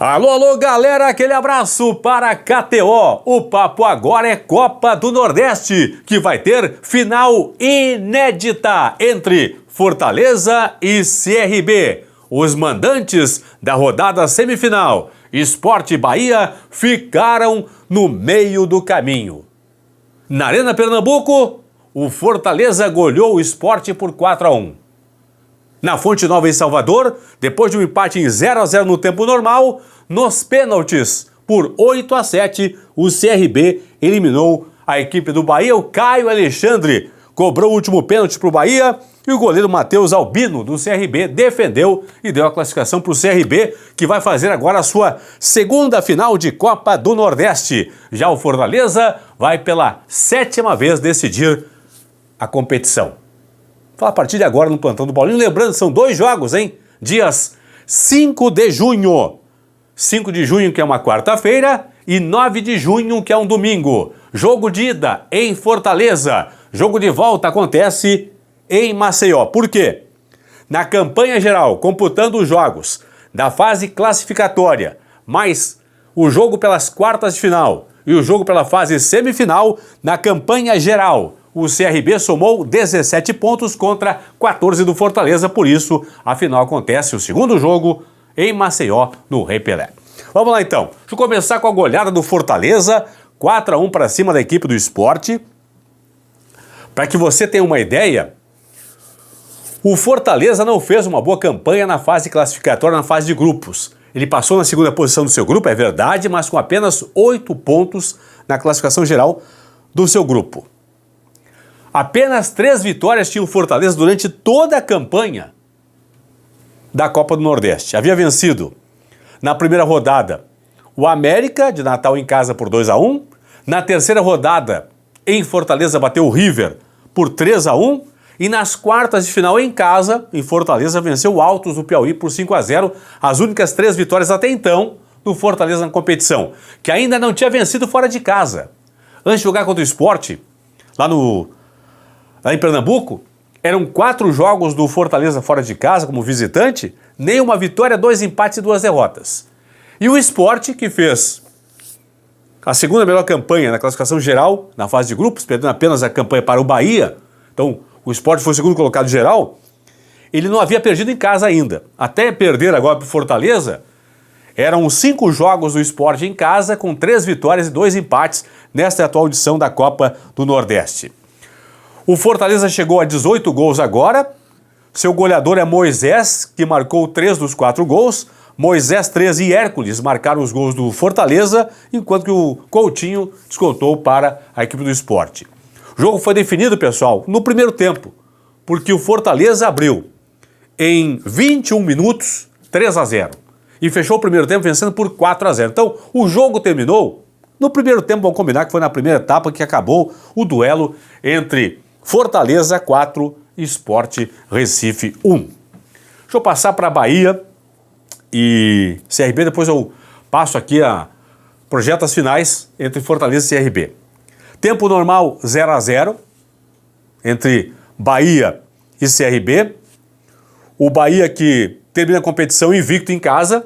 Alô, alô, galera, aquele abraço para a KTO. O papo agora é Copa do Nordeste, que vai ter final inédita entre Fortaleza e CRB. Os mandantes da rodada semifinal, Sport e Bahia, ficaram no meio do caminho. Na Arena Pernambuco, o Fortaleza goleou o Sport por 4-1. Na Fonte Nova em Salvador, depois de um empate em 0-0 no tempo normal, nos pênaltis, por 8-7, o CRB eliminou a equipe do Bahia. O Caio Alexandre cobrou o último pênalti para o Bahia e o goleiro Matheus Albino, do CRB, defendeu e deu a classificação para o CRB, que vai fazer agora a sua segunda final de Copa do Nordeste. Já o Fortaleza vai pela 7ª vez decidir a competição. Fala a partir de agora no Plantão do Paulinho. Lembrando, são 2 jogos, hein? Dias 5 de junho. 5 de junho, que é uma quarta-feira, e 9 de junho, que é um domingo. Jogo de ida em Fortaleza. Jogo de volta acontece em Maceió. Por quê? Na campanha geral, computando os jogos da fase classificatória, mais o jogo pelas quartas de final e o jogo pela fase semifinal, na campanha geral, o CRB somou 17 pontos contra 14 do Fortaleza, por isso a final acontece, o segundo jogo, em Maceió, no Rei Pelé. Vamos lá então, deixa eu começar com a goleada do Fortaleza, 4-1 para cima da equipe do Sport. Para que você tenha uma ideia, o Fortaleza não fez uma boa campanha na fase classificatória, na fase de grupos. Ele passou na segunda posição do seu grupo, é verdade, mas com apenas 8 pontos na classificação geral do seu grupo. Apenas 3 vitórias tinha o Fortaleza durante toda a campanha da Copa do Nordeste. Havia vencido na primeira rodada o América de Natal em casa por 2-1. Na terceira rodada, em Fortaleza, bateu o River por 3-1. E nas quartas de final em casa, em Fortaleza, venceu o Altos do Piauí por 5-0. As únicas 3 vitórias até então do Fortaleza na competição, que ainda não tinha vencido fora de casa. Antes de jogar contra o Sport, lá em Pernambuco, eram 4 jogos do Fortaleza fora de casa como visitante, nenhuma vitória, 2 empates e 2 derrotas. E o Sport, que fez a segunda melhor campanha na classificação geral, na fase de grupos, perdendo apenas a campanha para o Bahia, então o Sport foi o segundo colocado geral, ele não havia perdido em casa ainda. Até perder agora para o Fortaleza, eram 5 jogos do Sport em casa, com 3 vitórias e 2 empates nesta atual edição da Copa do Nordeste. O Fortaleza chegou a 18 gols agora, seu goleador é Moisés, que marcou 3 dos 4 gols, Moisés 3 e Hércules marcaram os gols do Fortaleza, enquanto que o Coutinho descontou para a equipe do Sport. O jogo foi definido, pessoal, no primeiro tempo, porque o Fortaleza abriu em 21 minutos 3-0 e fechou o primeiro tempo vencendo por 4-0. Então, o jogo terminou no primeiro tempo, vamos combinar que foi na primeira etapa que acabou o duelo entre Fortaleza 4 e Sport Recife 1. Deixa eu passar para Bahia e CRB, depois eu passo aqui a projetos finais entre Fortaleza e CRB. Tempo normal 0-0 entre Bahia e CRB. O Bahia que termina a competição invicto em casa,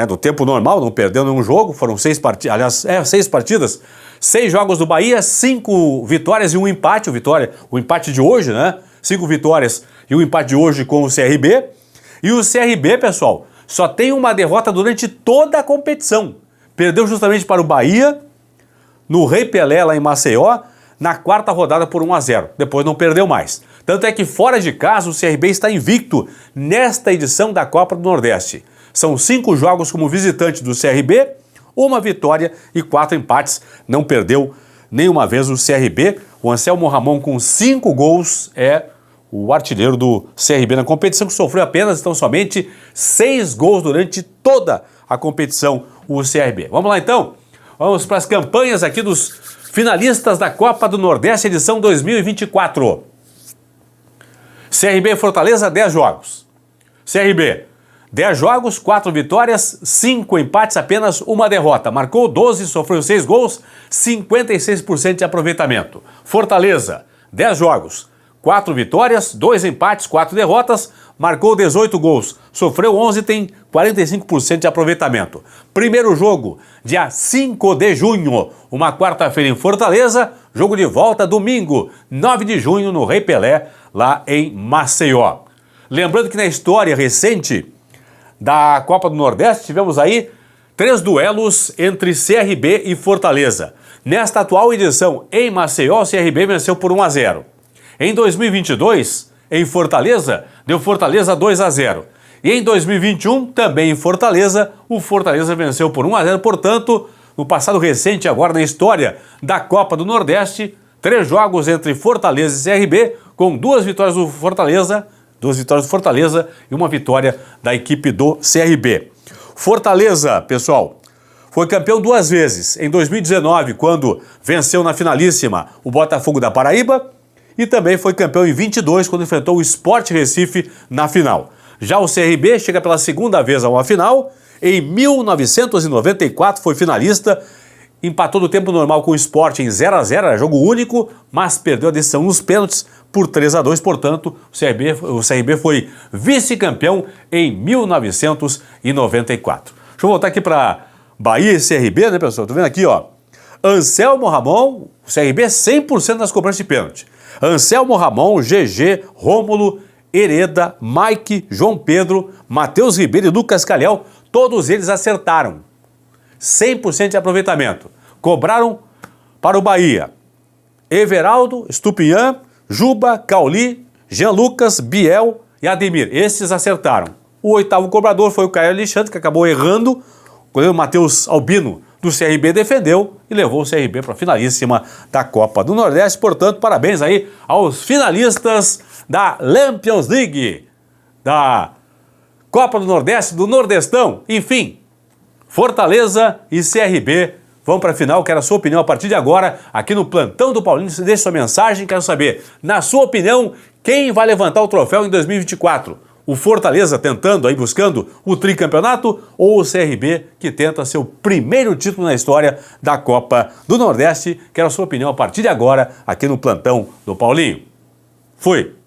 no tempo normal, não perdeu nenhum jogo, foram 6 partidas, aliás, 6 partidas, 6 jogos do Bahia, 5 vitórias e 1 empate, o empate de hoje, 5 vitórias e 1 empate de hoje com o CRB. E o CRB, pessoal, só tem uma derrota durante toda a competição. Perdeu justamente para o Bahia, no Rei Pelé, lá em Maceió, na 4ª rodada por 1-0. Depois não perdeu mais. Tanto é que fora de casa o CRB está invicto nesta edição da Copa do Nordeste. São 5 jogos como visitante do CRB, 1 vitória e 4 empates. Não perdeu nenhuma vez o CRB. O Anselmo Ramon, com 5 gols, é o artilheiro do CRB na competição, que sofreu apenas, então, somente 6 gols durante toda a competição, o CRB. Vamos lá, então? Vamos para as campanhas aqui dos finalistas da Copa do Nordeste, edição 2024. CRB e Fortaleza, 10 jogos. CRB, 10 jogos, 4 vitórias, 5 empates, apenas 1 derrota. Marcou 12, sofreu 6 gols, 56% de aproveitamento. Fortaleza, 10 jogos, 4 vitórias, 2 empates, 4 derrotas, marcou 18 gols, sofreu 11, tem 45% de aproveitamento. Primeiro jogo, dia 5 de junho, uma quarta-feira em Fortaleza, jogo de volta domingo, 9 de junho no Rei Pelé, lá em Maceió. Lembrando que na história recente da Copa do Nordeste tivemos aí 3 duelos entre CRB e Fortaleza. Nesta atual edição em Maceió, o CRB venceu por 1-0. Em 2022, em Fortaleza, deu Fortaleza 2-0. E em 2021, também em Fortaleza, o Fortaleza venceu por 1-0. Portanto, no passado recente, agora na história da Copa do Nordeste, 3 jogos entre Fortaleza e CRB, com 2 vitórias do Fortaleza, e uma vitória da equipe do CRB. Fortaleza, pessoal, foi campeão 2 vezes. Em 2019, quando venceu na finalíssima o Botafogo da Paraíba, e também foi campeão em 22, quando enfrentou o Sport Recife na final. Já o CRB chega pela segunda vez a uma final. Em 1994 foi finalista, empatou no tempo normal com o Sport em 0-0, era jogo único, mas perdeu a decisão nos pênaltis por 3-2, portanto, o CRB foi vice-campeão em 1994. Deixa eu voltar aqui para Bahia e CRB, né, pessoal? Tô vendo aqui, ó. Anselmo Ramon, o CRB 100% nas cobranças de pênalti. Anselmo Ramon, GG, Rômulo, Hereda, Mike, João Pedro, Matheus Ribeiro e Lucas Calhau, todos eles acertaram. 100% de aproveitamento. Cobraram para o Bahia Everaldo, Stupinhan, Juba, Cauli, Jean Lucas, Biel e Ademir. Esses acertaram. O 8º cobrador foi o Caio Alexandre, que acabou errando. O goleiro Matheus Albino do CRB defendeu e levou o CRB para a finalíssima da Copa do Nordeste. Portanto, parabéns aí aos finalistas da Lampions League, da Copa do Nordeste, do Nordestão. Enfim, Fortaleza e CRB vão para a final. Quero a sua opinião a partir de agora aqui no Plantão do Paulinho. Deixe sua mensagem, quero saber, na sua opinião, quem vai levantar o troféu em 2024? O Fortaleza tentando aí, buscando o tricampeonato, ou o CRB que tenta seu primeiro título na história da Copa do Nordeste? Quero a sua opinião a partir de agora aqui no Plantão do Paulinho. Fui!